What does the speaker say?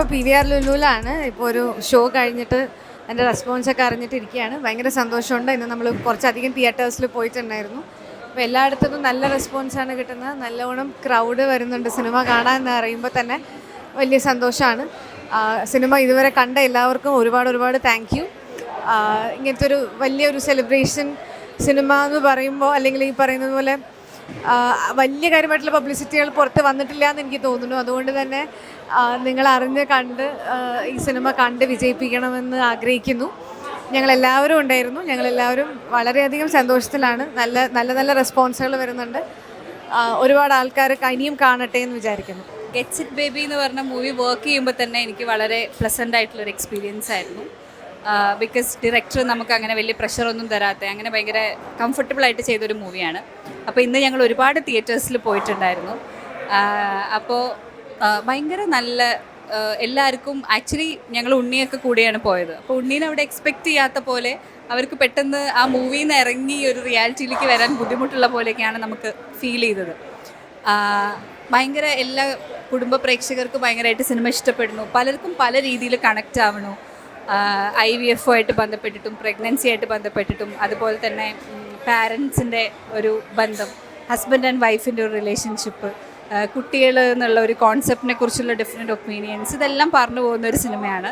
ഞാനിപ്പോൾ PVR ലുലുവിലാണ്. ഇപ്പോൾ ഒരു ഷോ കഴിഞ്ഞിട്ട് എൻ്റെ റെസ്പോൺസൊക്കെ അറിഞ്ഞിട്ടിരിക്കുകയാണ്. ഭയങ്കര സന്തോഷമുണ്ട്. ഇന്ന് നമ്മൾ കുറച്ചധികം തിയേറ്റേഴ്സിൽ പോയിട്ടുണ്ടായിരുന്നു. അപ്പോൾ എല്ലായിടത്തുനിന്നും നല്ല റെസ്പോൺസാണ് കിട്ടുന്നത്. നല്ലവണ്ണം ക്രൗഡ് വരുന്നുണ്ട് സിനിമ കാണാമെന്ന് അറിയുമ്പോൾ തന്നെ വലിയ സന്തോഷമാണ്. സിനിമ ഇതുവരെ കണ്ട എല്ലാവർക്കും ഒരുപാട് താങ്ക് യു. ഇങ്ങനത്തെ ഒരു വലിയൊരു സെലിബ്രേഷൻ സിനിമ എന്ന് പറയുമ്പോൾ, അല്ലെങ്കിൽ ഈ പറയുന്നത് പോലെ വലിയ കാര്യമായിട്ടുള്ള പബ്ലിസിറ്റികൾ പുറത്ത് വന്നിട്ടില്ല എന്ന് എനിക്ക് തോന്നുന്നു. അതുകൊണ്ട് തന്നെ നിങ്ങൾ അറിഞ്ഞ് കണ്ട് ഈ സിനിമ കണ്ട് വിജയിപ്പിക്കണമെന്ന് ആഗ്രഹിക്കുന്നു. ഞങ്ങളെല്ലാവരും ഉണ്ടായിരുന്നു. ഞങ്ങളെല്ലാവരും വളരെയധികം സന്തോഷത്തിലാണ്. നല്ല റെസ്പോൺസുകൾ വരുന്നുണ്ട്. ഒരുപാട് ആൾക്കാർ ഇനിയും കാണട്ടെ എന്ന് വിചാരിക്കുന്നു. ഗെറ്റ്സ് ഇറ്റ് ബേബി എന്ന് പറഞ്ഞ മൂവി വർക്ക് ചെയ്യുമ്പോൾ തന്നെ എനിക്ക് വളരെ പ്ലസൻ്റ് ആയിട്ടുള്ളൊരു എക്സ്പീരിയൻസ് ആയിരുന്നു. ബിക്കോസ് ഡയറക്ടർ നമുക്ക് അങ്ങനെ വലിയ പ്രഷറൊന്നും തരാത്ത, അങ്ങനെ ഭയങ്കര കംഫർട്ടബിളായിട്ട് ചെയ്തൊരു മൂവിയാണ്. അപ്പോൾ ഇന്ന് ഞങ്ങൾ ഒരുപാട് തിയേറ്റേഴ്സിൽ പോയിട്ടുണ്ടായിരുന്നു. അപ്പോൾ ഭയങ്കര നല്ല എല്ലാവർക്കും ആക്ച്വലി ഞങ്ങൾ ഉണ്ണിയൊക്കെ കൂടിയാണ് പോയത്. അപ്പോൾ ഉണ്ണീനെ അവിടെ എക്സ്പെക്റ്റ് ചെയ്യാത്ത പോലെ അവർക്ക് പെട്ടെന്ന് ആ മൂവിയിൽ നിന്ന് ഇറങ്ങി ഒരു റിയാലിറ്റിയിലേക്ക് വരാൻ ബുദ്ധിമുട്ടുള്ള പോലെയൊക്കെയാണ് നമുക്ക് ഫീൽ ചെയ്തത്. ഭയങ്കര എല്ലാ കുടുംബ പ്രേക്ഷകർക്കും ഭയങ്കരമായിട്ട് സിനിമ ഇഷ്ടപ്പെടുന്നു. പലർക്കും പല രീതിയിൽ കണക്റ്റ് ആവണു. IVF ആയിട്ട് ബന്ധപ്പെട്ടിട്ടും പ്രഗ്നൻസി ആയിട്ട് ബന്ധപ്പെട്ടിട്ടും, അതുപോലെ തന്നെ പാരൻസിൻ്റെ ഒരു ബന്ധം, ഹസ്ബൻഡ് ആൻഡ് വൈഫിൻ്റെ ഒരു റിലേഷൻഷിപ്പ്, കുട്ടികൾ എന്നുള്ള ഒരു കോൺസെപ്റ്റിനെ കുറിച്ചുള്ള ഡിഫറെൻറ്റ് ഒപ്പീനിയൻസ്, ഇതെല്ലാം പറഞ്ഞു പോകുന്ന ഒരു സിനിമയാണ്.